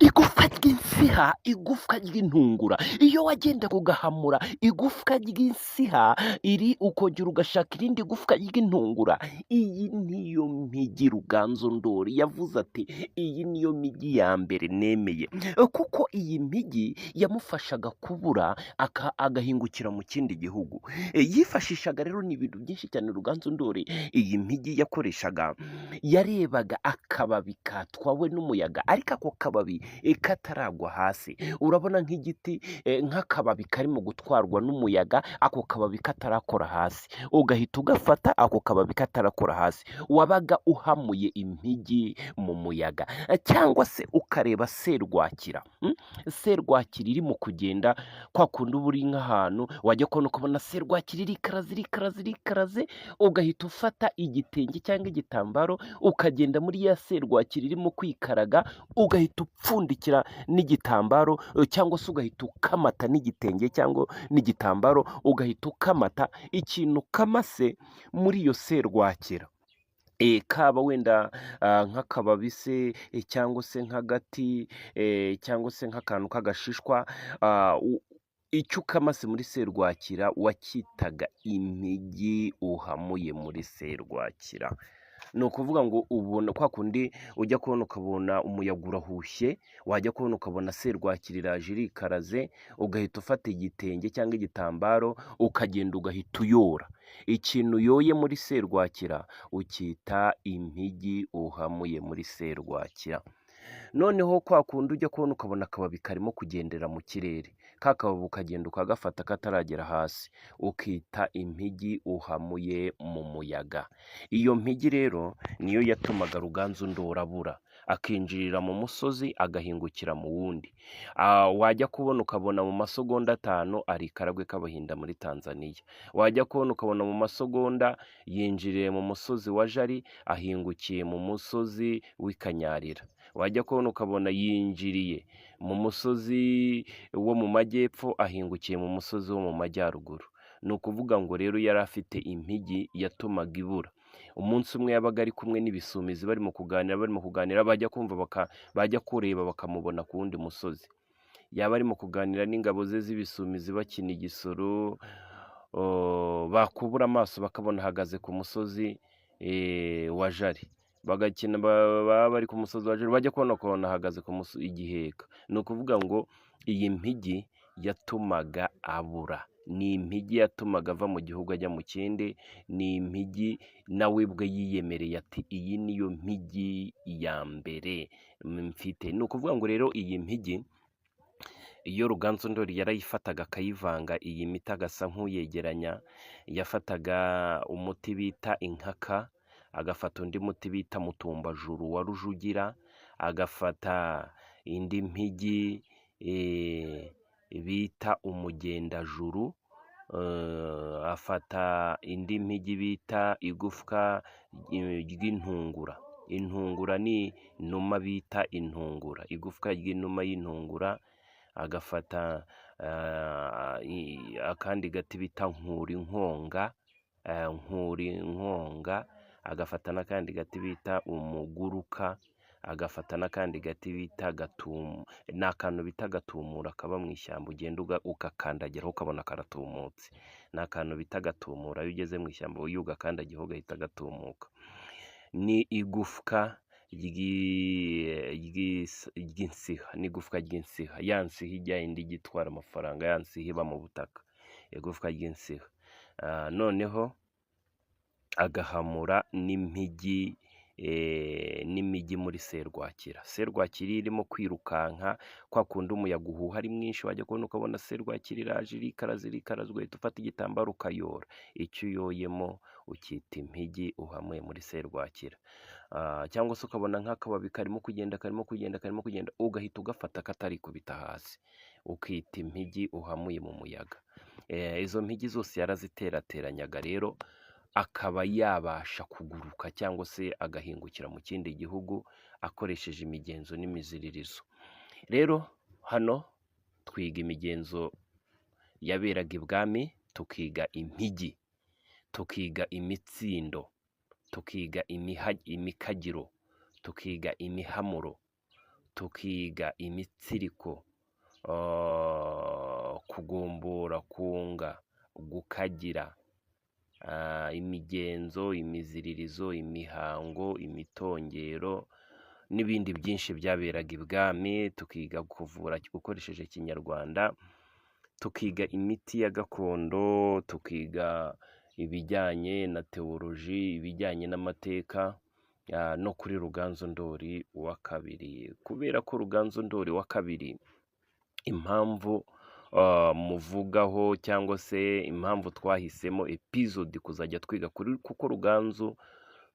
igufwa ry'insiha, igufwa ry'intungura, iyo wagenda ugahamura igufwa ry'insiha ukongera ugashaka irindi gufwa ry'intungura, iyi niyo mpigi Ruganzu Ndori yavuze ati iyi niyo migi ya mbere nemeye, kuko iyi mpigi yamufashaga kubura agahingukira mu kindi gihugu. Yifashishaga rero ni ibintu byinshi cyane Ruganzu Ndori iyi mpigi yakoreshaga. Yarebaga akababi katwawe n'umuyaga ariko ako kababi kataragwa hasi. Urabona nk'igiti nk'akababi karimo gutwarwa n'umuyaga, ako kababi katarakora hasi, ugahita ugafata ako kababi katarakora hasi, wabaga uhamuye impigi mu muyaga. Cyangwa se ukareba serwakira, serwakira iri mu kugenda, kwa kundi uba uri nk'ahantu wajya kubona ukabona serwakira irikaraze, ugahita ufata igitenge cyangwa igitambaro ukagenda muri ya serwakira irimo kwikaraga, ugahita upfundikira n'igitambaro, cyangwa se ugahita ukamata n'igitenge cyangwa n'igitambaro, ugahita ukamata ikintu kamase muri iyo serwakira. Kaba wenda nk'akababi se, cyangwa se nk'agati, cyangwa se nk'akantu k'agashishwa, icyo ukamase muri serwakira wacyitaga impigi uhamuye muri serwakira. Ni ukuvuga ngo ubona kwa kundi ujya kubona ukabona umuyaga urahushye, wajya kubona ukabona serwakira iraje irikaraze, ugahita ufata igitenge cyangwa igitambaro ukagenda ugahita uyora. Ikintu uyoye muri serwakira ucyita impigi uhamuye muri serwakira. Noneho kwa kundi ujya kubona ukabona akababi karimo kugendera mu kirere, ka kababi ukagenda ukagafata kataragera hasi, ukita impigi uhamuye mu muyaga. Iyo mpigi rero niyo yatumaga Ruganzu Ndori abura, akinjirira mu musozi agahingukira mu wundi. Wajya kubona ukabona mu masegonda 5 ari Karagwe k'Abahinda muri Tanzania. Wajya kubona ukabona mu masegonda yinjiriye mu musozi wa Jari, ahingukiye mu musozi w'Ikanyarira. Wajya kubona ukabona yinjiriye mu musozi wo mu majyepfo, ahingukiye mu musozi wo mu majyaruguru. Ni ukuvuga ngo rero yari afite impigi yatumaga ibura. Umunsi umwe yabaga ari kumwe n'ibisumizi barimo kuganira, bajya kumva bajya kureba bakamubona ku wundi musozi. Yaba arimo kuganira n'ingabo ze z'ibisumizi bakina igisoro, bakubura amaso bakabona ahagaze ku musozi wa Jari. Bagakina baba bari ku musozi wa Jari, bajya kubona ahagaze ku musozi igiheka. Ni ukuvuga ngo iyi mpigi yatumaga abura. Ni impigi yatumaga ava mu gihugu ajya mu kindi. Ni impigi nawe bwe yiyemereye ati iyi niyo mpigi ya mbere mfite. Ni ukuvuga ngo rero iyi mpigi iyo Ruganzu Ndori yarayifataga akayivanga, iyi miti agasa nk'uyegeranya, yafataga umuti bita inkaka, agafata undi muti bita mutumbajuru wa Rujugira, agafata indi mpigi bita umugendajuru, afata indi mpigi bita igufwa ry'intungura. Intungura ni inuma bita intungura, igufwa ry'inuma y'intungura. Agafata akandi gati bita nkurinkonga, agafata n'akandi gati bita umuguruka, agafata n'akandi gati bita n'akantu bita gatumura kaba mu ishyamba, ugenda ukakandagiraho ukabona karatumutse. Ni akantu bita gatumura, iyo ugeze mu ishyamba iyo ugakandagiyeho ugahita gatumuka. Ni igufwa ry'insiha, n'igufwa ry'insiha, ya nsiha ijya indi gitwara amafaranga, ya nsiha iba mu butaka, igufwa ry'insiha. Noneho agahamura n'impigi muri serwakira. Serwakira irimo kwirukanka, kwa kundi umuyaga uhuha ari mwinshi, wajya kubona ukabona serwakira iraje irikaraze, ugahita ufata igitambaro ukayora. Icyo uyoyemo ucyita impigi uhamuye muri serwakira. Cyangwa se ukabona nk'akababi karimo kugenda, ugahita ugafata katarikubita hasi, ukita impigi uhamuye mu muyaga. Izo mpigi zose yaraziterateranyaga rero, akaba yabasha kuguruka cyangwa se agahingukira mu kindi gihugu akoresheje imigenzo n'imiziririzo. Rero hano twiga imigenzo yaberaga ibwami, tukiga impigi, tukiga imitsindo, tukiga imikagiro, tukiga imihamuro, tukiga imitsiriko, kugombora, kunga, gukagira, imigenzo, imiziririzo, imihango, imitongero n'ibindi byinshi byaberaga ibwami. Tukiga kuvura ukoresheje Kinyarwanda, tukiga imiti ya gakondo, tukiga ibijyanye na teoloji, ibijyanye n'amateka, no kuri Ruganzu Ndoli wa kabiri. Kubera ko Ruganzu Ndoli wa kabiri impamvu muvugaho cyangwa se impamvu twahisemo episode kuzajya twiga kuri, kuko Ruganzu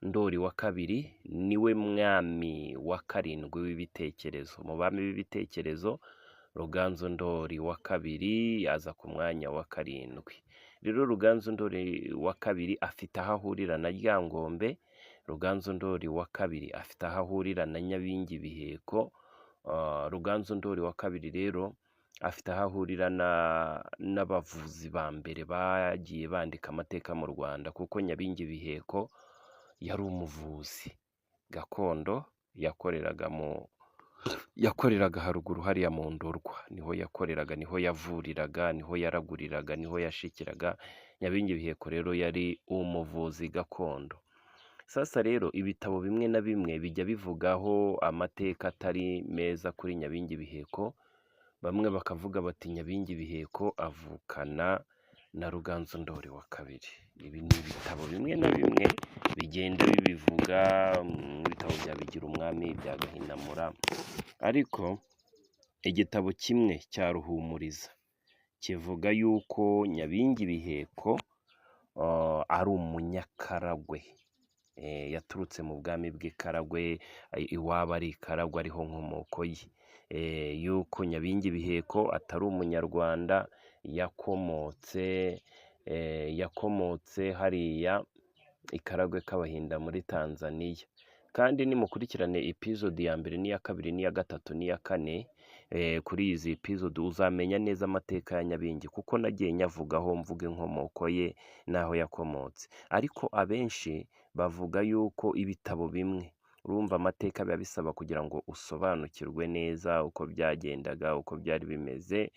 Ndoli wa kabiri niwe mwami wa karindwi w'ibitekerezo. Mu bami b'ibitekerezo Ruganzu Ndoli wa kabiri yaza ku mwanya wa karindwi. Rero Ruganzu Ndoli wa kabiri afite aho ahurira na Ryangombe, Ruganzu Ndoli wa kabiri afite aho ahurira na Nyabingi Biheko, Ruganzu Ndoli wa kabiri rero afite aho ahurira n'abavuzi ba mbere bagiye bandika amateka mu Rwanda, kuko Nyabingi Biheko yari umuvuzi gakondo, yakoreraga haruguru hariya mu Ndorwa, niho yakoreraga, niho yavuriraga, niho yaraguriraga, niho yashikiraga. Nyabingi Biheko rero yari umuvuzi gakondo. Sasa rero ibitabo bimwe na bimwe bijya bivugaho amateka atari meza kuri Nyabingi Biheko. Bamwe bakavuga bati Nyabingi Biheko avukana na Ruganzu Ndoli wa kabiri. Ibi ni ibitabo bimwe na bimwe bigenda bibivuga, ibitabo bya Bigira Umwami, bya Gahinamura. Ariko igitabo kimwe cya Ruhumuriza kivuga yuko Nyabingi Biheko ari umunyakaragwe, yaturutse mu bwami bw'Ikaragwe, iwaba ari Ikaragwe ariho nkomoko ye. Yuko Nyabingi Biheko atari umunyarwanda, yakomotse hariya Ikaragwe k'Abahinda muri Tanzania. Kandi nimukurikirane episode ya mbere n'iya kabiri n'iya gatatu n'iya kane, kuri izi episode uzamenya neza amateka ya Nyabingi, kuko nagiye nyavugaho mvuga inkomoko ye n'aho yakomotse. Ariko abenshi bavuga yuko ibitabo bimwe, urumva amateka biba bisaba kugira ngo usobanukirwe neza uko byagendaga, uko byari bimeze.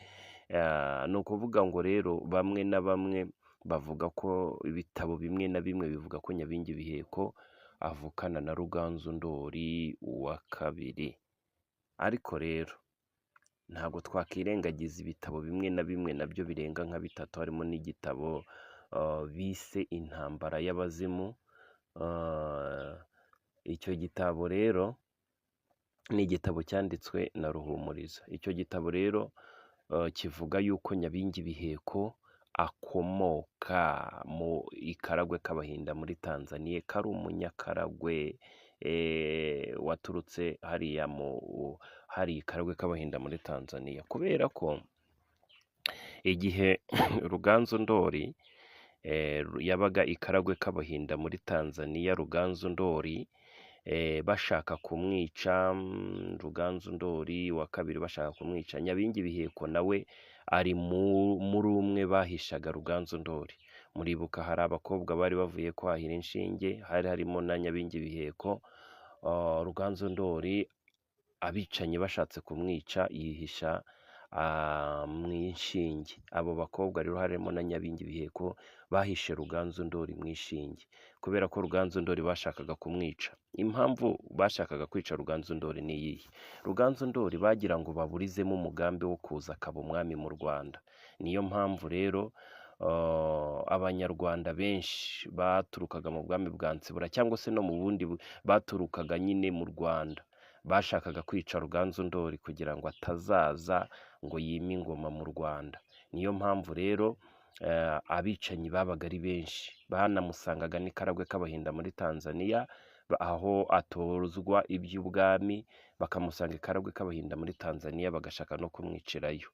Ni ukuvuga ngo rero bamwe na bamwe bavuga ko ibitabo bimwe na bimwe bivuga ko Nyabingi Biheko avukana na Ruganzu Ndoli wa kabiri. Ariko rero ntabwo twakirengagiza ibitabo bimwe na bimwe nabyo birenga nka bitatu, harimo n'igitabo bise Intambara y'Abazimu. Icyo gitabo rero ni igitabo cyanditswe na Ruhumuriza. Icyo gitabo rero kivuga yuko Nyabingi Biheko akomoka mu Ikaragwe k'Abahinda muri Tanzania, kari umunyakaragwe waturutse hari Ikaragwe k'Abahinda muri Tanzania. Kubera ko igihe Ruganzu Ndoli yabaga Ikaragwe k'Abahinda muri Tanzania, Ruganzu Ndoli bashaka kumwica, Ruganzu Ndoli wa kabiri bashaka kumwica, Nyabingi Biheko nawe ari muri umwe bahishaga Ruganzu Ndoli. Muribuka hari abakobwa bari bavuye kwahira inshinge, hari harimo na Nyabingi Biheko. Ruganzu Ndoli abicanyi bashatse kumwica yihisha mu inshinge. Abo bakobwa rero harimo na Nyabingi Biheko bahishe Ruganzu Ndoli mu inshinge, kubera ko Ruganzu Ndoli bashakaga kumwica. Impamvu bashakaga kwica Ruganzu Ndoli ni iyihe? Ruganzu Ndoli bagira ngo baburizemo umugambi wo kuza akaba umwami mu Rwanda. Niyo mpamvu rero abanyarwanda benshi baturukaga mu bwami bwa Nsibura cyangwa se no mu bundi baturukaga nyine mu Rwanda, bashakaga kwica Ruganzu Ndoli kugira ngo atazaza ngo yime ingoma mu Rwanda. Niyo mpamvu rero abicanyi babaga ari benshi, banamusangaga n'Ikaragwe k'Abahinda muri Tanzania, aho atozwa iby'ubwami, bakamusanga Ikaragwe k'Abahinda muri Tanzania bagashaka no kumwicirayo.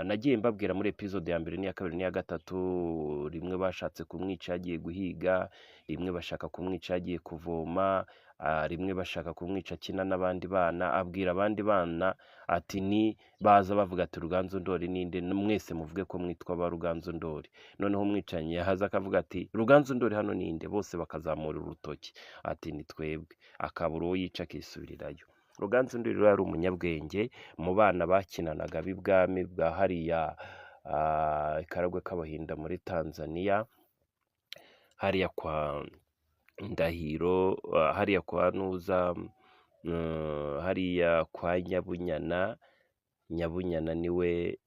Nagiye mbabwira muri episode ya mbere n'iya kabiri n'iya gatatu, rimwe bashatse kumwica yagiye guhiga, rimwe bashaka kumwica yagiye kuvoma, rimwe bashaka kumwica akina n'abandi bana, abwira abandi bana ati ni baza bavuga ati Ruganzu Ndoli ninde, mwese muvuge ko mwitwa ba Ruganzu Ndoli. Noneho umwicanyi yahaza akavuga ati Ruganzu Ndoli hano ninde, bose bakazamura urutoki ati ni twebwe, akabura uwo yica akisubirirayo. Ruganzu Ndori rero yari umunyabwenge mu bana bakinanaga b'ibwami bwa hariya Karagwe k'Abahinda muri Tanzania, hariya kwa Ndahiro, hariya kwa Nuza, hariya kwa Nyabunyana. Nyabunyana niwe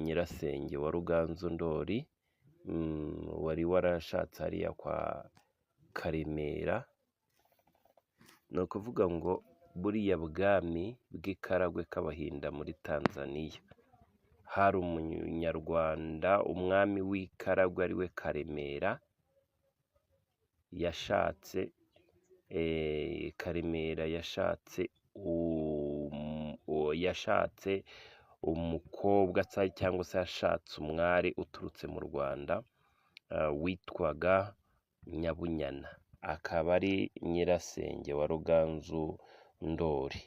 nyirasenge wa Ruganzu Ndori, wari warashatse hariya kwa Karemera. Ni ukuvuga ngo buriya bwami bw'ikaragwe k'Abahinda muri Tanzania hari umunyarwanda, umwami w'ikaragwe ariwe Karemera yashatse. Karemera yashatse umukobwa cyangwa se yashatse umwari uturutse mu Rwanda witwaga Nyabunyana, akaba ari nyirasenge wa Ruganzu Ndori.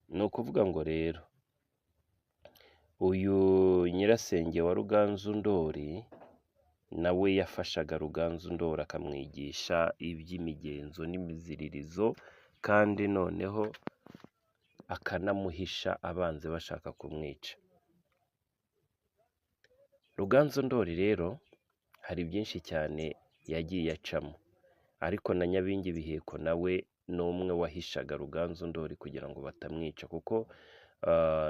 Ni ukuvuga ngo rero uyu nyirasenge wa Ruganzu Ndori nawe yafashaga Ruganzu Ndori akamwigisha iby'imigenzo n'imiziririzo, kandi noneho akanamuhisha abanzi bashaka kumwica. Ruganzu Ndori rero hari byinshi cyane yagiye acamo, ariko na Nyabingi Biheko nawe ni umwe wahishaga Ruganzu Ndori kugira ngo batamwica, kuko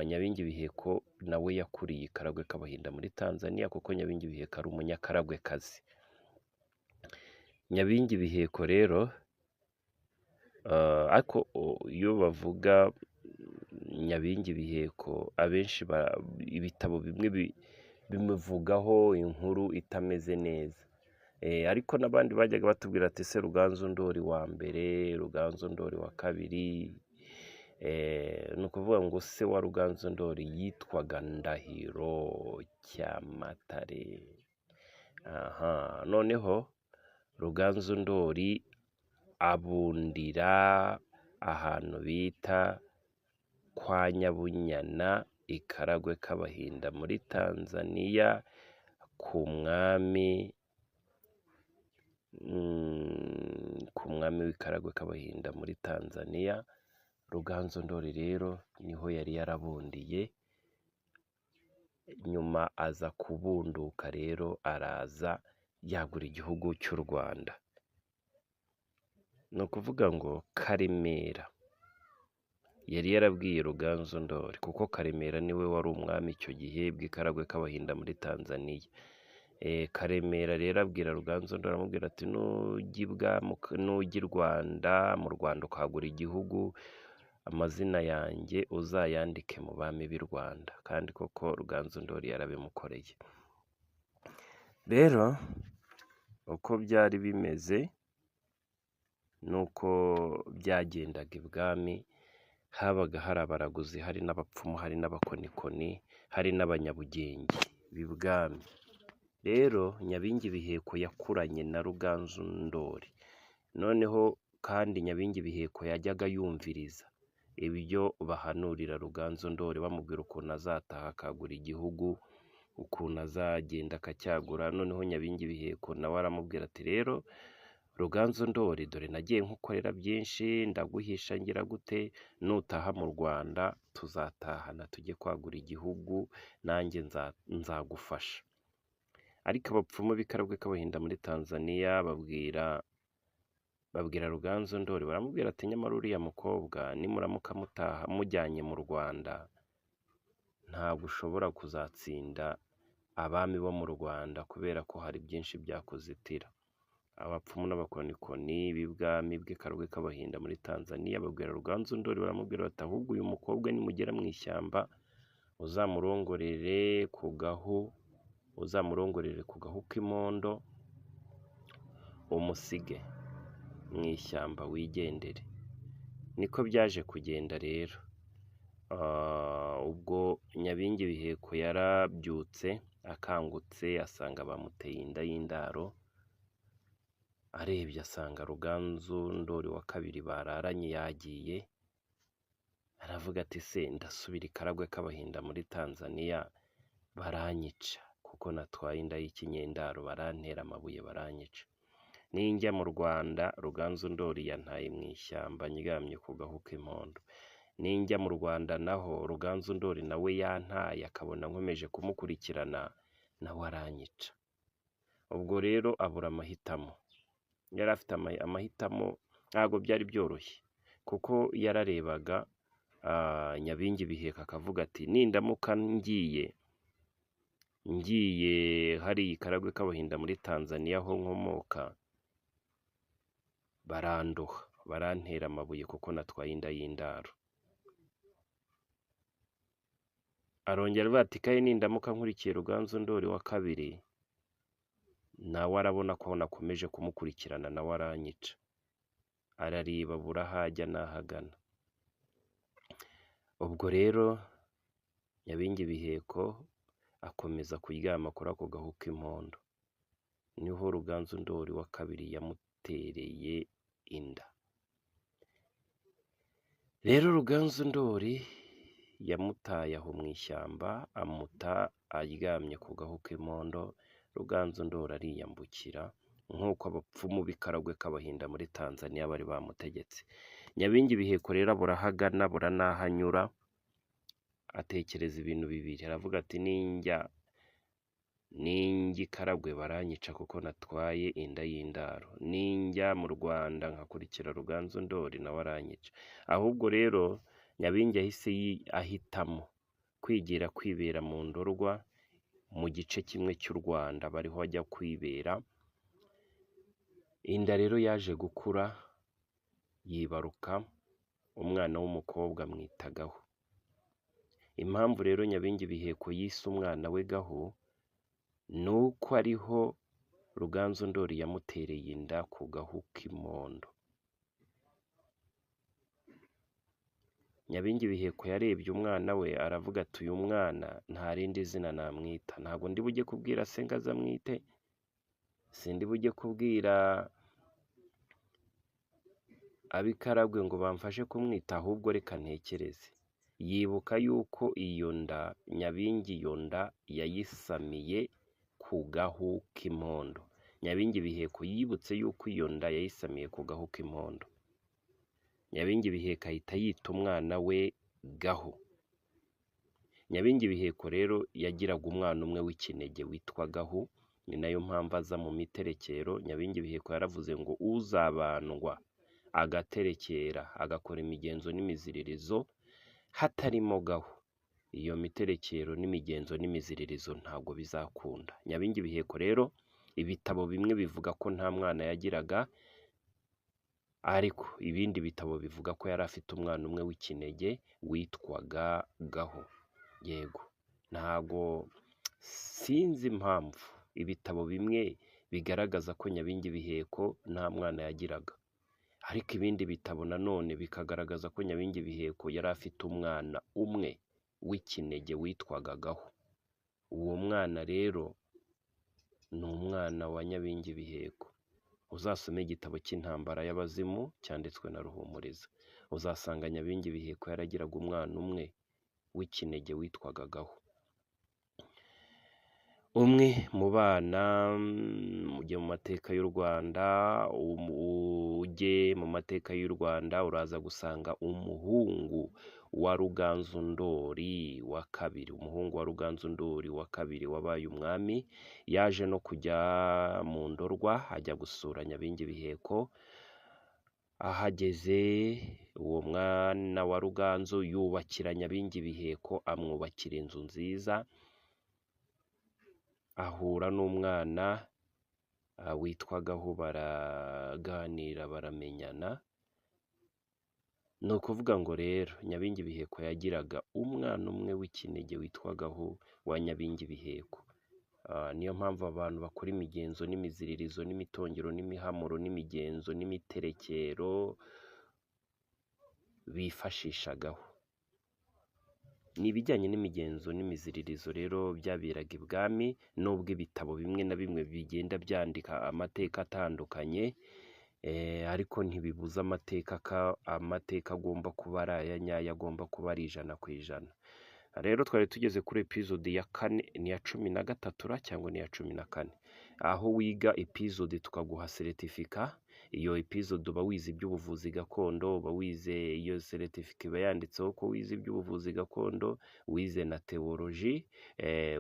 Nyabingi Biheko nawe yakuriye Karagwe k'Abahinda muri Tanzania, kuko Nyabingi Biheko ari umunyakaragwekazi. Nyabingi Biheko rero ariko iyo bavuga Nyabingi Biheko abenshi ibitabo bimwe bimuvugaho inkuru itameze neza, ariko n'abandi bajyaga batubwira ati se Ruganzu Ndori wa mbere, Ruganzu Ndori wa kabiri. Ni ukuvuga ngo se wa Ruganzu Ndori yitwaga Ndahiro Cyamatare. Noneho Ruganzu Ndori abundira ahantu bita kwa Nyabunyana i Karagwe k'Abahinda muri Tanzania, ku mwami w'ikaragwe k'Abahinda muri Tanzania. Ruganzu Ndori rero niho yari yarabundiye, nyuma aza kubunduka rero araza yagura igihugu cy'u Rwanda. Ni ukuvuga ngo Karemera yari yarabwiye Ruganzu Ndori, kuko Karemera niwe wari umwami icyo gihe bw'ikaragwe k'Abahinda muri Tanzania. Karemera rero abwira Ruganzu Ndori, aramubwira ati nujya i Rwanda, mu Rwanda ukagura igihugu, amazina yanjye uzayandike mu bami b'i Rwanda. Kandi koko Ruganzu Ndori yarabimukoreye. Rero uko byari bimeze nuko byagendaga ibwami, habaga hari abaraguzi, hari n'abapfumu, hari n'abakonikoni, hari n'abanyabugenge b'ibwami. Rero Nyabingi Biheko yakuranye na Ruganzu Ndori, noneho kandi Nyabingi Biheko yajyaga yumviriza ibyo bahanurira Ruganzu Ndori, bamubwira ukuntu azataha akagura igihugu, ukuntu azagenda akacyagura. Noneho Nyabingi Biheko nawe aramubwira ati rero Ruganzu Ndori, dore nagiye nkukorera byinshi, ndaguhisha ngira gute, nutaha mu Rwanda tuzatahana tujye kwagura igihugu, nanjye nzagufasha. Ariko abapfumu b'ikaragwe k'Abahinda muri Tanzania babwira Ruganzu Ndori, baramubwira ati nyamara uriya mukobwa nimuramuka mujyanye mu Rwanda, ntabwo ushobora kuzatsinda abami bo mu Rwanda, kubera ko hari byinshi byakuzitira. Abapfumu n'abakonikoni b'ibwami bw'ikaragwe k'Abahinda muri Tanzania babwira Ruganzu Ndori, baramubwira bati ahubwo uyu mukobwa nimugera mu ishyamba uzamurongorere ku gahu k'imondo, umusige mu ishyamba wigendere. Niko byaje kugenda rero. Ubwo Nyabingi Biheko yarabyutse akangutse, asanga bamuteye inda y'indaro, arebye asanga Ruganzu Ndori wa kabiri bararanye yagiye, aravuga ati se ndasubira i Karagwe k'Abahinda muri Tanzania baranyica, kuko natwaye inda y'ikinyendaro, barantera amabuye baranyica. ninjya mu Rwanda Ruganzu Ndori yantaye mu ishyamba ndyamye ku gahu k'impondo. Ninjya mu Rwanda naho Ruganzu Ndori nawe yantaye akabona nkomeje kumukurikirana nawe aranyica. Ubwo rero abura amahitamo. Yari afite amahitamo, ntabwo byari byoroshye kuko yararebaga Nyabingi Biheka akavuga ati nindamuka ngiye hari Karagwe k'Abahinda muri Tanzania aho nkomoka, barandoha barantera amabuye kuko natwaye inda y'indaro. Arongera avuga ati kaye nindamuka nkurikiye Ruganzu Ndori wa kabiri nawe arabona ko nakomeje kumukurikirana nawe aranyica. Arariba abura aho ajya n'ahagana. Ubwo rero Nyabingi Biheko akomeza kuryama kuri ako gahu k'impondo. Niho Ruganzu Ndori wa kabiri yamutereye inda. Rero Ruganzu Ndori yamutaye aho mu ishyamba, amuta aryamye ku gahu k'impondo. Ruganzu Ndori ariyambukira nk'uko abapfumu b'Ikaragwe k'Abahinda muri Tanzania bari bamutegetse. Nyabingi Biheko rero burahagana buranahanyura, atekereza ibintu bibiri. Aravuga ati ninjya Karagwe baranyica kuko natwaye inda y'indaro, ninjya mu Rwanda nkakurikira Ruganzu Ndori nawe aranyica. Ahubwo rero Nyabingi yahise ahitamo kwigira kwibera mu Ndorwa mu gice kimwe cy'u Rwanda bariho ajya kwibera. Inda rero yaje gukura yibaruka umwana w'umukobwa amwita Gahu. Impamvu rero Nyabingi Biheko yise umwana we Gahu ni uko ariho Ruganzu Ndori yamutereye inda ku gahu k'impondo. Nyabingi Biheko yarebye umwana we aravuga ati uyu mwana nta rindi zina namwita, ntabwo ndi bujye kubwira se ngo azamwite, sindi bujye kubwira ab'Ikaragwe ngo bamfashe kumwita, ahubwo reka ntekereze. Yibuka yuko iyo nda Nyabingi iyo nda yayisamiye ku gahu k'impondo. Nyabingi Biheko yibutse yuko iyo nda yayisamiye ku gahu k'impondo. Nyabingi Biheko ahita yita umwana we Gahu. Nyabingi Biheko rero yagiraga umwana umwe w'ikinege witwa Gahu, ni nayo mpamvu aza mu miterekero. Nyabingi Biheko yaravuze ngo uzabandwa agaterekera agakora imigenzo n'imiziririzo hatarimo Gahu, iyo miterekero n'imigenzo n'imiziririzo ntabwo bizakunda. Nyabingi Biheko rero ibitabo bimwe bivuga ko nta mwana yagiraga, ariko ibindi bitabo bivuga ko yari afite umwana umwe w'ikinege witwaga Gahu. Yego, ntago sinzi impamvu ibitabo bimwe bigaragaza ko Nyabingi Biheko nta mwana yagiraga, ariko ibindi bitabo nanone bikagaragaza ko Nyabingi Biheko yari afite umwana umwe w'ikinege witwaga Gahu. Uwo mwana rero ni umwana wa Nyabingi Biheko. Uzasome igitabo cy'Intambara y'Abazimu cyanditswe na Ruhumuriza, uzasanga Nyabingi Biheko yaragiraga umwana umwe w'ikinege witwaga Gahu. Umwe mu bana, ujye mu mateka y'u Rwanda, ujye mu mateka y'u Rwanda uraza gusanga umuhungu wa Ruganzu Ndori wa kabiri, umuhungu wa Ruganzu Ndori wa kabiri wabaye umwami, yaje no kujya mu Ndorwa ajya gusura Nyabingi Biheko. Ahageze uwo mwana wa Ruganzu yubakira Nyabingi Biheko, amwubakira inzu nziza. Ahura n'umwana witwa Gahu, baraganira baramenyana. Ni ukuvuga ngo rero Nyabingi Biheko yagiraga umwana umwe w'ikinege witwa Gahu wa Nyabingi Biheko. Niyo mpamvu abantu bakora imigenzo n'imiziririzo n'imitongero n'imihamuro n'imigenzo n'imiterekero bifashisha Gahu. Ni ibijyanye n'imigenzo n'imiziririzo rero byaberaga ibwami, nubwo ibitabo bimwe na bimwe bigenda byandika amateka atandukanye, ariko ntibibuza amateka agomba kuba ari aya nyayo, agomba kuba ari 100%. Rero twari tugeze kuri episode ya 4, ni ya 13 cyangwa ni ya 14. aho wiga episode tukaguha certificate. Iyo episode uba wize iby'ubuvuzi gakondo, uba wize iyo certificate iba yanditseho ko wize iby'ubuvuzi gakondo, wize na theology,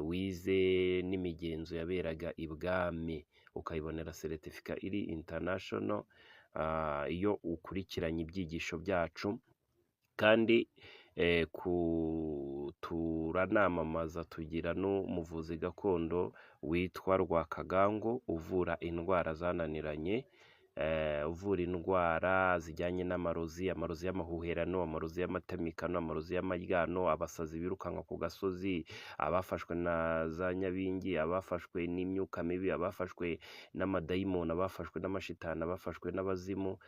wize n'imigenzo yaberaga ibwami, ukayibonera certificate iri international iyo ukurikiranye ibyigisho byacu. Kandi turanamamaza, tugira n'umuvuzi gakondo witwa Rwakagango uvura indwara zananiranye, uvura indwara zijyanye n'amarozi y'amahuherano, amarozi y'amatemikano, amarozi y'amaryano, abasazi birukanka ku gasozi, abafashwe na za nyabingi, abafashwe n'imyuka mibi, abafashwe n'amadayimoni, abafashwe n'amashitani, abafashwe n'abazimu.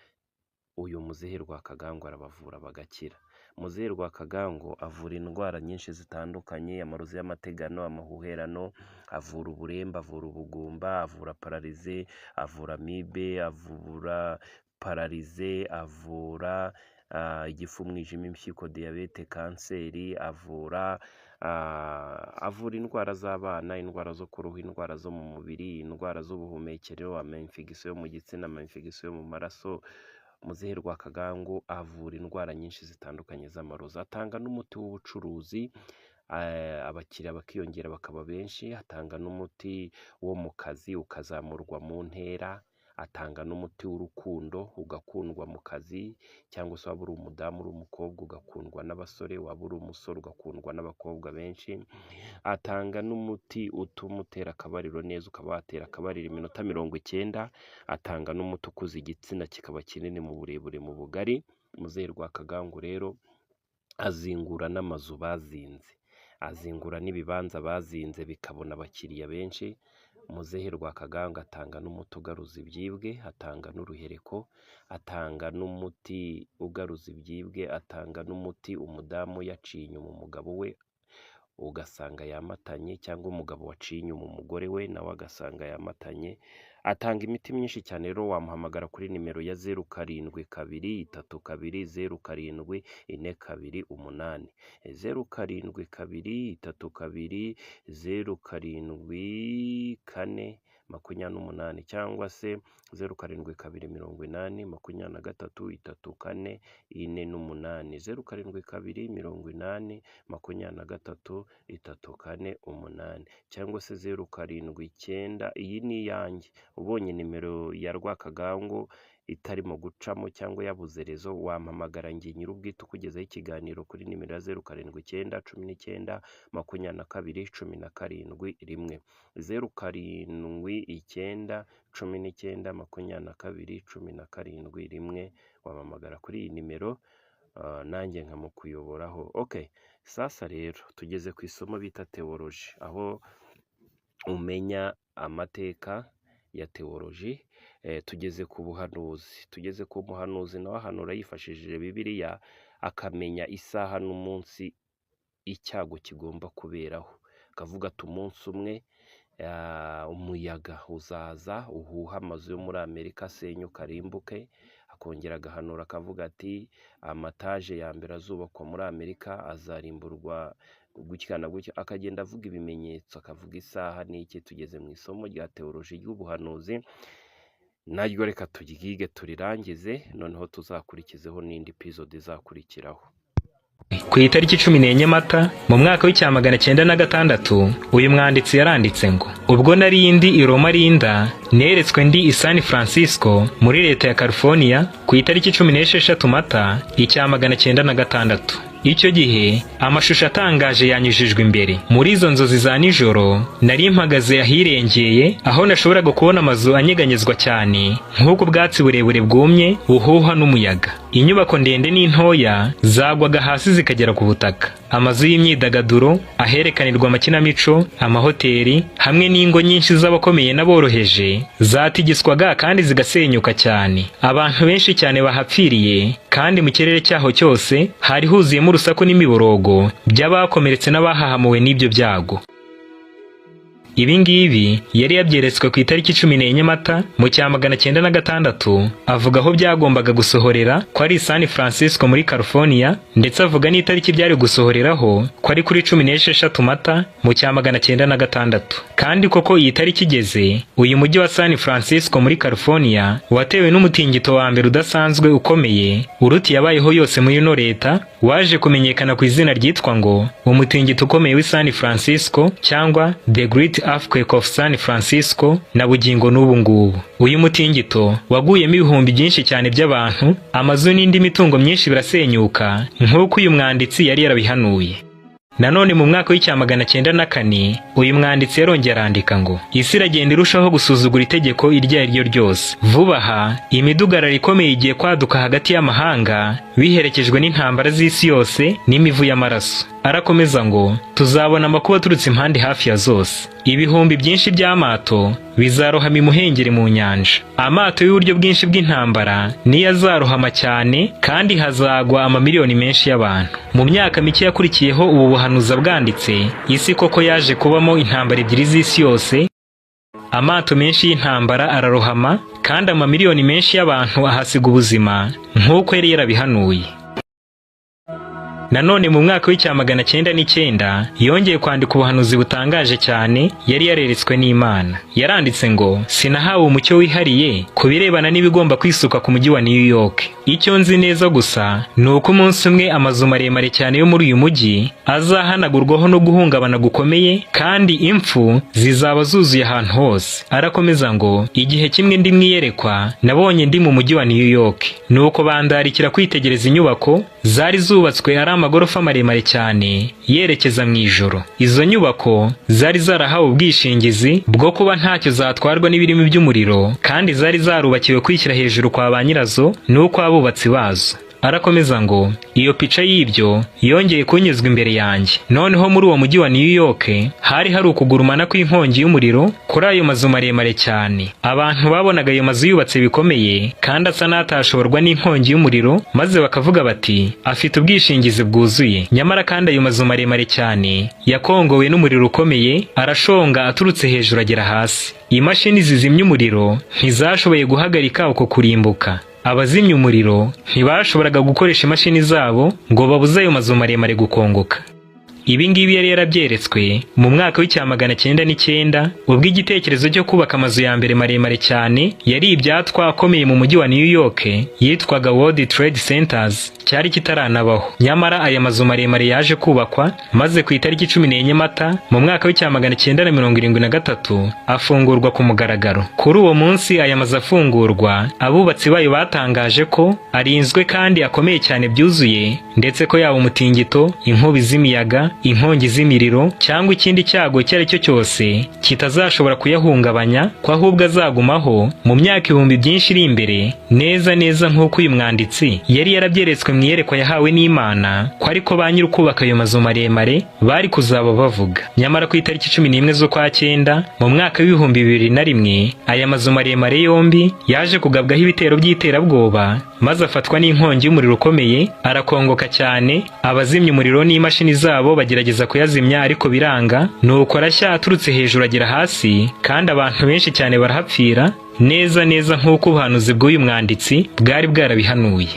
Uyu muzehe Rwakagango arabavura bagakira. Muzehe Rwakagango avura indwara nyinshi zitandukanye, amarozi y'amategano, amahuherano, avura uburemba, avura ubugumba, avura pararize, avura amibe, avura pararize, avura igifu, umwijima, impyiko, diyabete, kanseri, avura indwara z'abana, indwara zo ku ruhu, indwara zo mu mubiri, indwara z'ubuhumekero, amainfection yo mu gitsina, amainfection yo mu maraso. Muzehe Rwakagango avura indwara nyinshi zitandukanye z'amarozi. Atanga n'umuti w'ubucuruzi, abakiriya bakiyongera bakaba benshi. Atanga n'umuti wo mu kazi ukazamurwa mu ntera. Atanga n'umuti w'urukundo ugakundwa mu kazi, cyangwa se waba uri umudamu uri umukobwa ugakundwa n'abasore, waba uri umusore ugakundwa n'abakobwa benshi. Atanga n'umuti utuma utera akabariro neza, ukaba watera akabariro iminota 90. Atanga n'umuti ukuza igitsina kikaba kinini mu burebure, mu bugari. Muzehe Rwakagango rero azingura n'amazu bazinze, azingura n'ibibanza bazinze bikabona abakiriya benshi. Muzehe Rwakagango atanga n'umuti ugaruza ibyibwe, atanga n'uruhereko, atanga n'umuti ugaruza ibyibwe, atanga n'umuti umudamu yaciye inyuma umugabo we ugasanga yamatanye, cyangwa umugabo waciye inyuma umugore we nawe agasanga yamatanye. Atanga imiti myinshi cyane. Rero wamuhamagara kuri nimero ya 0722320748, 0722320748, cyangwa se 072280233448, 072280233448, cyangwa se 079. Iyi ni iyanjye. Ubonye nimero ya Rwakagango itarimo gucamo cyangwa yabuze rezo, wampamagara njye nyir'ubwite ukugezaho ikiganiro kuri nimero ya 0719192217 1, 0719192217 wampamagara kuri iyi nimero nanjye nkamukuyoboraho. Okay, sasa rero tugeze ku isomo bita theology, aho umenya amateka ya theology. Tugeze ku buhanuzi, tugeze ku muhanuzi nawe ahanura yifashishije Bibiliya, akamenya isaha n'umunsi icyago kigomba kuberaho. Akavuga ati umunsi umwe umuyaga uzaza uhuha amazu yo muri Amerika asenyuka arimbuke. Akongera agahanura akavuga ati amataje ya mbere azubakwa muri Amerika azarimburwa gutya na gutya. Akagenda avuga ibimenyetso, akavuga isaha n'iki. Tugeze mu isomo rya theology y'ubuhanuzi, naryo reka turyige turirangize, noneho tuzakurikizeho n'indi episode izakurikiraho. Ku itariki 14 Mata mu mwaka w'1906 uyu mwanditsi yaranditse ngo, ubwo nari ndi i Roma Linda, neretswe ndi i San Francisco muri leta ya California ku itariki 16 Mata 1906. Icyo gihe amashusho atangaje yanyujijwe imbere. Muri izo nzozi za nijoro nari mpagaze ahirengeye, aho nashoboraga kubona amazu anyeganyezwa cyane nk'uko ubwatsi burebure bwumye buhuha n'umuyaga. Inyubako ndende n'intoya zagwaga hasi zikagera ku butaka. Amazu y'imyidagaduro, aherekanirwa amakinamico, amahoteli hamwe n'ingo nyinshi z'abakomeye n'aboroheje zatigiswaga kandi zigasenyuka cyane. Abantu benshi cyane bahapfiriye, kandi mu kirere cyaho cyose hari huzuyemo urusaku n'imiborogo by'abakomeretse n'abahahamuwe n'ibyo byago. Ibi ngibi yari yabyeretswe ku itariki 14 Mata mu cya 1906, avuga aho byagombaga gusohorera ko ari San Francisco muri California, ndetse avuga n'itariki byari gusohoreraho ko ari kuri 16 Mata mu cya 1906. Kandi koko iyi tariki igeze, uyu mujyi wa San Francisco muri California watewe n'umutingito wa mbere udasanzwe ukomeye uruti yabayeho yose muri ino leta, waje kumenyekana ku izina ryitwa ngo umutingito ukomeye w'i San Francisco cyangwa The Great Earthquake of San Francisco, na bugingo n'ubu ngubu. Uyu mutingito waguyemo ibihumbi byinshi cyane by'abantu, amazu n'indi mitungo myinshi birasenyuka nk'uko uyu mwanditsi yari yarabihanuye. Nanone mu mwaka w'icya 1904 uyu mwanditsi yarongera arandika ngo isi iragenda irushaho gusuzugura itegeko iryo ari ryo ryose. Vuba aha imidugararo ikomeye igiye kwaduka hagati y'amahanga biherekejwe n'intambara z'isi yose n'imivu y'amaraso. Arakomeza ngo tuzabona amakuba aturutse impande hafi ya zose. Ibihumbi byinshi by'amato bizarohama imuhengeri mu nyanja. Amato y'uburyo bwinshi bw'intambara niyo azarohama cyane, kandi hazagwa amamiliyoni menshi y'abantu. Mu myaka mike yakurikiyeho ubu buhanuza bwanditse, isi koko yaje kubamo intambara ebyiri z'isi yose. Amato menshi y'intambara ararohama, kandi amamiliyoni menshi y'abantu ahasiga ubuzima nk'uko yari yarabihanuye. Nanone mu mwaka w'icya 1909 yongeye kwandika ubuhanuzi butangaje cyane yari yareretswe n'Imana. Yaranditse ngo sinahawe umucyo wihariye ku birebana n'ibigomba kwisuka ku mujyi wa New York. Icyo nzi neza gusa ni uko umunsi umwe amazu maremare cyane yo muri uyu mujyi azahanagurwaho no guhungabana gukomeye, kandi impfu zizaba zuzuye ahantu hose. Arakomeza ngo igihe kimwe ndi mwiyerekwa nabonye ndi mu mujyi wa New York, nuko bandarikira kwitegereza inyubako zari zubatswe ari amagorofa maremare cyane yerekeza mu ijoro. Izo nyubako zari zarahawe ubwishingizi bwo kuba ntacyo zatwarwa n'ibirimi by'umuriro, kandi zari zarubakiwe kwishyira hejuru kwa ba nyirazo n'uko abubatsi bazo. Arakomeza ngo iyo pica y'ibyo yongeye kunyuzwa imbere yanjye. Noneho muri uwo mujyi wa New York hari ukugurumana kw'inkongi y'umuriro kuri ayo mazu maremare cyane. Abantu babonaga ayo mazu yubatse bikomeye kandi asa n'atashoborwa n'inkongi y'umuriro, maze bakavuga bati afite ubwishingizi bwuzuye. Nyamara kandi ayo mazu maremare cyane yakongowe n'umuriro ukomeye, arashonga aturutse hejuru agera hasi. Imashini zizimya umuriro ntizashoboye guhagarika uko kurimbuka. Abazimya umuriro ntibashoboraga gukoresha imashini zabo ngo babuze ayo mazu maremare gukongoka. Ibi ngibi yari yarabyeretswe mu mwaka w'icya 1909 ubwo igitekerezo cyo kubaka amazu ya mbere maremare cyane yari ibyatwa akomeye mu mujyi wa New York yitwaga World Trade Centers cyari kitaranabaho. Nyamara aya mazu maremare yaje kubakwa, maze ku itariki 14 Mata mu mwaka w'icya 1973 afungurwa ku mugaragaro. Kuri uwo munsi aya mazu afungurwa, abubatsi bayo batangaje ko arinzwe kandi akomeye cyane byuzuye, ndetse ko yaba umutingito, inkubi z'imiyaga, inkongi z'imiriro cyangwa ikindi cyago icyo ari cyo cyose kitazashobora kuyahungabanya, ko ahubwo azagumaho mu myaka ibihumbi byinshi iri imbere, neza neza nk'uko uyu mwanditsi yari yarabyeretswe mu iyerekwa yahawe n'Imana ko ariko ba nyiri ukubaka ayo mazu maremare bari kuzaba bavuga. Nyamara ku itariki 11 z'ukwa 9 mu mwaka w'ibihumbi 2001 aya mazu maremare yombi yaje kugabwaho ibitero by'iterabwoba, maze afatwa n'inkongi y'umuriro ukomeye, arakongoka cyane. Abazimya umuriro n'imashini zabo bagerageza kuyazimya ariko biranga, nuko arashya aturutse hejuru agera hasi, kandi abantu benshi cyane barahapfira, neza neza nk'uko ubuhanuzi bw'uyu mwanditsi bwari bwarabihanuye.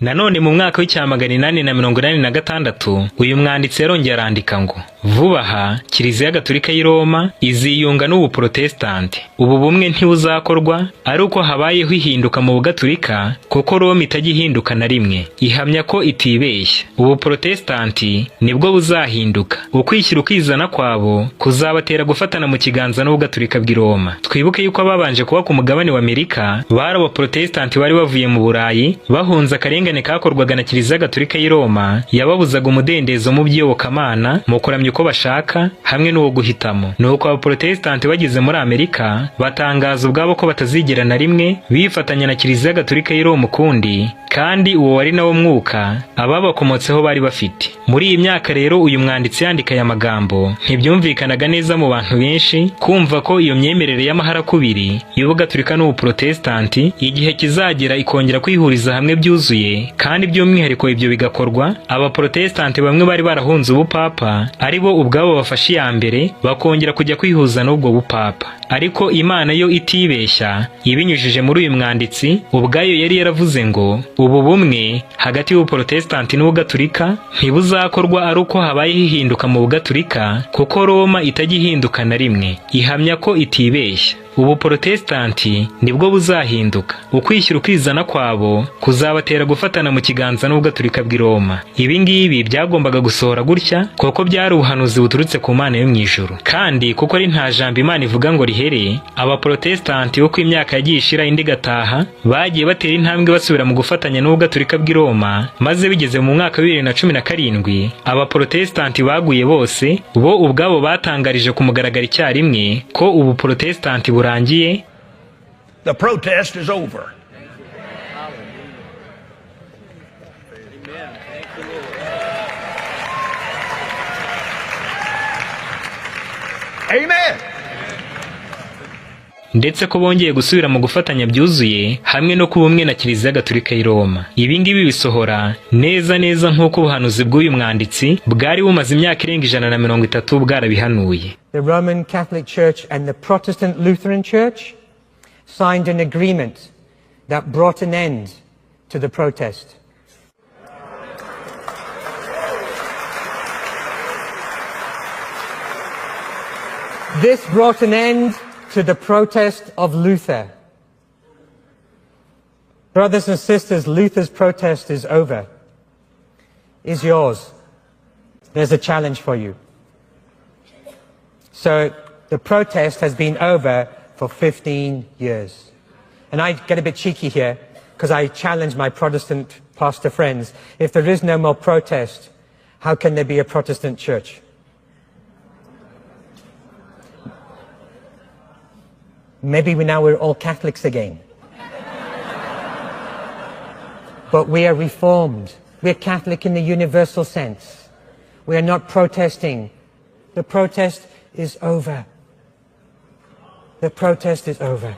Nanone mu mwaka w'icya 1886 uyu mwanditsi yarongera arandika ngo vuba aha Kiliziya Gatolika y'i Roma iziyunga n'Ubuprotestante. Ubu bumwe ntibuzakorwa ari uko habayeho ihinduka mu Bugatolika, kuko Roma itajya ihinduka na rimwe. Ihamya ko itibeshya. Ubuprotestanti nibwo buzahinduka. Ukwishyira ukizana kwabo kuzabatera gufatana mu kiganza n'Ubugatolika bw'i Roma. Twibuke yuko ababanje kuba ku mugabane wa Amerika bari Abaprotestanti bari bavuye mu Burayi bahunze akarengane kakorwaga na Kiliziya Gatolika y'i Roma, yababuzaga umudendezo mu by'iyobokamana, mu kuramya uko bashaka hamwe n'uwo guhitamo. Nuko Abaprotestanti bageze muri Amerika batangaza ubwabo ko batazigera na rimwe bifatanya na Kiliziya Gatolika y'i Roma ukundi, kandi uwo wari nawo mwuka ababakomotseho bari bafite. Muri iyi myaka rero uyu mwanditsi yandika aya magambo ntibyumvikanaga neza mu bantu benshi kumva ko iyo myemerere y'amaharakubiri y'ubugatolika n'ubuprotestanti igihe kizagera ikongera kwihuriza hamwe byuzuye, kandi by'umwihariko ibyo bigakorwa abaprotestanti bamwe bari barahunze ubupapa ari bo ubwabo bafashe iya mbere bakongera kujya kwihuza n'ubwo bupapa. Ariko Imana yo itibeshya ibinyujije muri uyu mwanditsi ubwayo yari yaravuze ngo ubu bumwe hagati y'ubuprotestanti n'ubugatolika ntibuzakorwa ari uko habaye hihinduka mu bugatolika, kuko Roma itajya ihinduka na rimwe. Ihamya ko itibeshya. Ubuprotestanti nibwo buzahinduka. Ukwishyira ukizana kwabo kuzabatera gufatana mu kiganza n'ubugatolika bw'i Roma. Ibi ngibi byagombaga gusohora gutya kuko byari ubuhanuzi buturutse ku Mana yo mu ijuru. Kandi kuko ari nta jambo Imana ivuga ngo rihere, abaprotestanti uko imyaka yagiye ishira indi gataha bagiye batera intambwe basubira mu gufatanya n'ubugatolika bw'i Roma, maze bigeze mu mwaka wa 2017 abaprotestanti baguye bose bo ubwabo batangarije ku mugaragaro icyarimwe ko ubuprotestanti burangiye. The protest is over. Amen. Ndetse ko bongeye gusubira mu gufatanya byuzuye hamwe no kuba umwe na Kiliziya Gatolika y'i Roma. Ibi ngibi bisohora neza neza nk'uko ubuhanuzi bw'uyu mwanditsi bwari bumaze imyaka irenga 130 bwarabihanuye. The Roman Catholic Church and the Protestant Lutheran Church signed an agreement that brought an end to the protest. This brought an end to the protest of Luther. Brothers and sisters, Luther's protest is over. Is yours. There's a challenge for you. So the protest has been over for 15 years. And I get a bit cheeky here because I challenge my Protestant pastor friends. If there is no more protest, how can there be a Protestant church? Maybe now we're all Catholics again. But we are Reformed. We're Catholic in the universal sense. We are not protesting. The protest is over. The protest is over.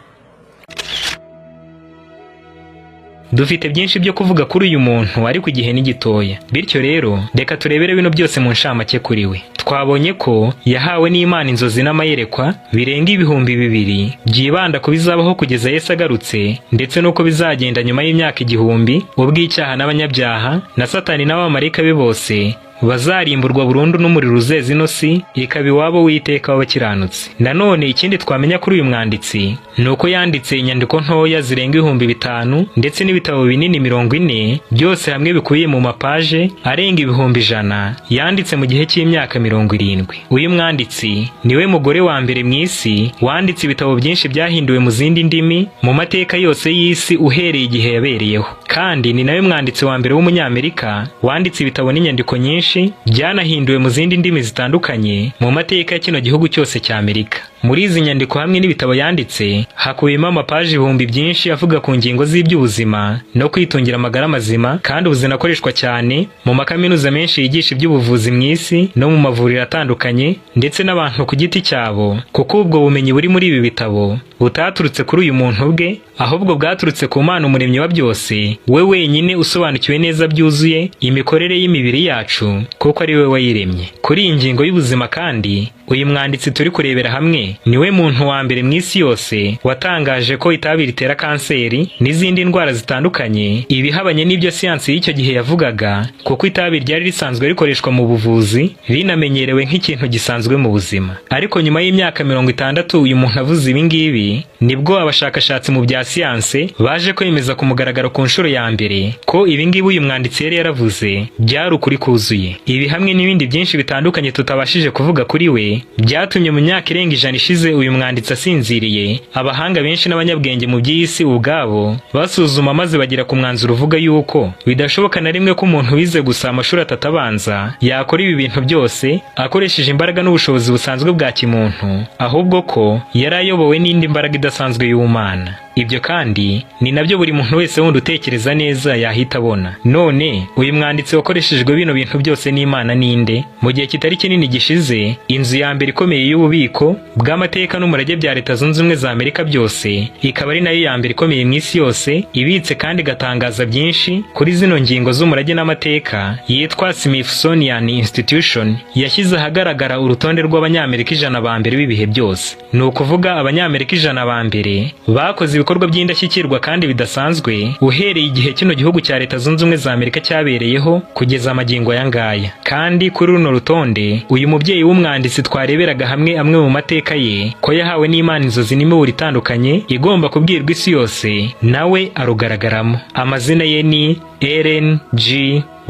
Dufite byinshi byo kuvuga kuri uyu muntu ariko igihe ni gitoya. Bityo rero reka turebere bino byose mu nshamake kuri we. Twabonye ko yahawe n'Imana inzozi n'amayerekwa birenga 2000 byibanda ku bizabaho kugeza Yesu agarutse, ndetse nuko bizagenda nyuma y'imyaka 1000 ubw'icyaha n'abanyabyaha na Satani n'abamarayika be bose bazarimburwa burundu n'umuriro uzeza ino si ikaba iwabo w'iteka w'abakiranutsi. Nanone ikindi twamenya kuri uyu mwanditsi nuko yanditse inyandiko ntoya zirenga 5000 ndetse n'ibitabo binini 40 byose hamwe bikubiye mu mapaje arenga 100,000 yanditse mu gihe cy'imyaka 70. Uyu mwanditsi niwe mugore wa mbere mu isi wanditse ibitabo byinshi byahinduwe mu zindi ndimi mu mateka yose y'isi uhereye igihe yabereyeho, kandi ni nawe mwanditsi wa mbere w'umunyamerika wanditse ibitabo n'inyandiko nyinshi byanahinduwe mu zindi ndimi zitandukanye mu mateka ya kino gihugu cyose cya Amerika. Muri izi nyandiko hamwe n'ibitabo yanditse hakubiyemo amapaji 1000 byinshi avuga ku ngingo z'iby'ubuzima no kwitungira amagara mazima, kandi buzinakoreshwa cyane mu makaminuza menshi yigisha iby'ubuvuzi mu isi no mu mavuriro atandukanye ndetse n'abantu ku giti cyabo, kuko ubwo bumenyi buri muri ibi bitabo butaturutse kuri uyu muntu bwe, ahubwo bwaturutse ku Mana umuremyi wa byose, we wenyine usobanukiwe neza byuzuye imikorere y'imibiri yacu kuko ari we wayiremye. Kuri iyi ngingo y'ubuzima kandi uyu mwanditsi turi kurebera hamwe niwe muntu wa mbere mu isi yose watangaje ko itabi ritera kanseri n'izindi ndwara zitandukanye, ibihabanye n'ibyo siyansi y'icyo gihe yavugaga, kuko itabi ryari risanzwe rikoreshwa mu buvuzi rinamenyerewe nk'ikintu gisanzwe mu buzima. Ariko nyuma y'imyaka 60 uyu muntu avuze ibi ngibi nibwo abashakashatsi mu bya siyansi baje kwemeza ku mugaragaro ku nshuro ya mbere ko ibi ngibi uyu mwanditsi yari yaravuze byari ukuri kuzuye. Ibi hamwe n'ibindi byinshi bitandukanye tutabashije kuvuga kuri we byatumye mu myaka irenga 100 ishize uyu mwanditsi asinziriye abahanga benshi n'abanyabwenge mu by'isi ubwabo basuzuma maze bagira ku mwanzuro uvuga yuko bidashoboka na rimwe ko umuntu wize gusa amashuri atatabanza yakora ibi bintu byose akoresheje imbaraga n'ubushobozi busanzwe bwa kimuntu, ahubwo ko yari ayobowe n'indi mbaraga idasanzwe y'Imana. Ibyo kandi ni nabyo buri muntu wese wundi utekereza neza yahita abona. None uyu mwanditsi wakoreshejwe bino bintu byose n'Imana ninde? Mu gihe kitari kinini gishize, inzu ya mbere ikomeye y'ububiko bw'amateka n'umurage bya Leta Zunze Ubumwe za Amerika byose, ikaba ari nayo ya mbere ikomeye mu isi yose, ibitse kandi igatangaza byinshi kuri zino ngingo z'umurage n'amateka, yitwa Smithsonian Institution, yashyize ahagaragara urutonde rw'Abanyamerika 100 ba mbere b'ibihe byose. Ni ukuvuga Abanyamerika 100 ba mbere bakoze ibikorwa by'indashyikirwa kandi bidasanzwe uhereye igihe kino gihugu cya Leta Zunze Ubumwe za Amerika cyabereyeho kugeza amagingo aya ngaya. Kandi kuri runo rutonde, uyu mubyeyi w'umwanditsi twareberaga hamwe amwe mu mateka ye ko yahawe n'Imana inzozi n'imiburo itandukanye igomba kubwirwa isi yose, nawe arugaragaramo. Amazina ye ni Ellen G.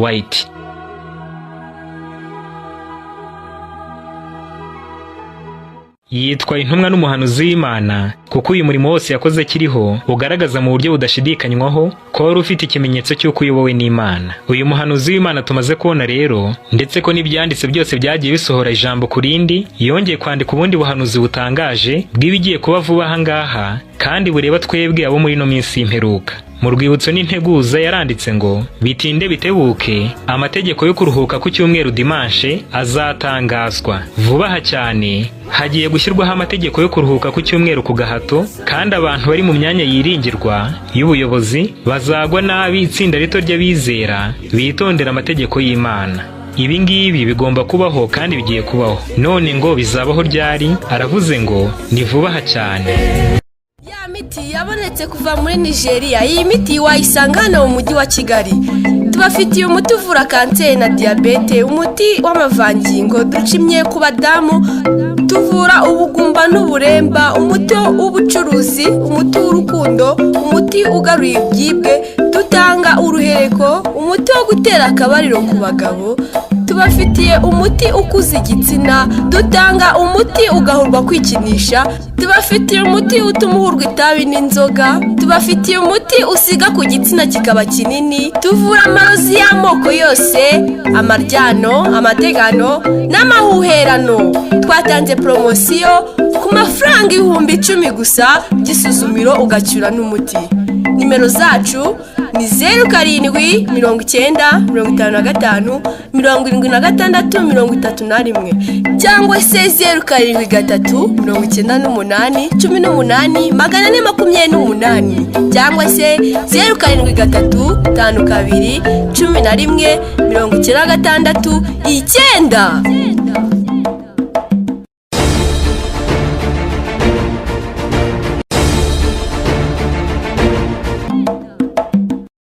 White. Yitwa intumwa n'umuhanuzi w'Imana kuko uyu murimo wose yakoze akiriho ugaragaza mu buryo budashidikanywaho ko wari ufite ikimenyetso cy'uko uyobowe n'Imana. Uyu muhanuzi w'Imana tumaze kubona rero, ndetse ko n'ibyanditse byose byagiye bisohora ijambo ku rindi, yongeye kwandika ubundi buhanuzi butangaje bw'ibigiye kuba vuba aha ngaha kandi bureba twebwe abo muri no minsi y'imperuka. Mu rwibutso n'integuza yaranditse ngo bitinde bitebuke, amategeko yo kuruhuka ku cyumweru dimanche azatangazwa vuba aha cyane. Hagiye gushyirwaho amategeko yo kuruhuka ku cyumweru ku gahato, kandi abantu bari mu myanya yiringirwa y'ubuyobozi bazagwa nabi itsinda rito ry'abizera bitondera amategeko y'Imana. Ibi ngibi bigomba kubaho kandi bigiye kubaho. None ngo bizabaho ryari? Aravuze ngo ni vuba aha cyane. Ya miti yabonetse kuva muri Nigeria. Iyi miti wayisanga hano mu mujyi wa Kigali. Tubafitiye umuti uvura kanseri na diabete, umuti w'amavangingo ducimye ku badamu, tuvura ubugumba n'uburemba, umuti w'ubucuruzi, umuti w'urukundo, umuti ugaruye ibyibwe, dutanga uruhereko, umuti wo gutera akabariro ku bagabo, tubafitiye umuti ukuza igitsina, dutanga umuti ugahurwa kwikinisha, tubafitiye umuti utuma uhurwa itabi n'inzoga, tubafitiye umuti usiga ku gitsina kikaba kinini, tuvura amarozi y'amoko yose, amaryano, amategano n'amahuherano. Twatanze promosiyo ku mafaranga 10,000 gusa by'isuzumiro ugacyura n'umuti. Nimero zacu ni 07 90 55 76 31 cyangwa se 07 3 98 18 428 cyangwa se 07 3 52 11 96 9.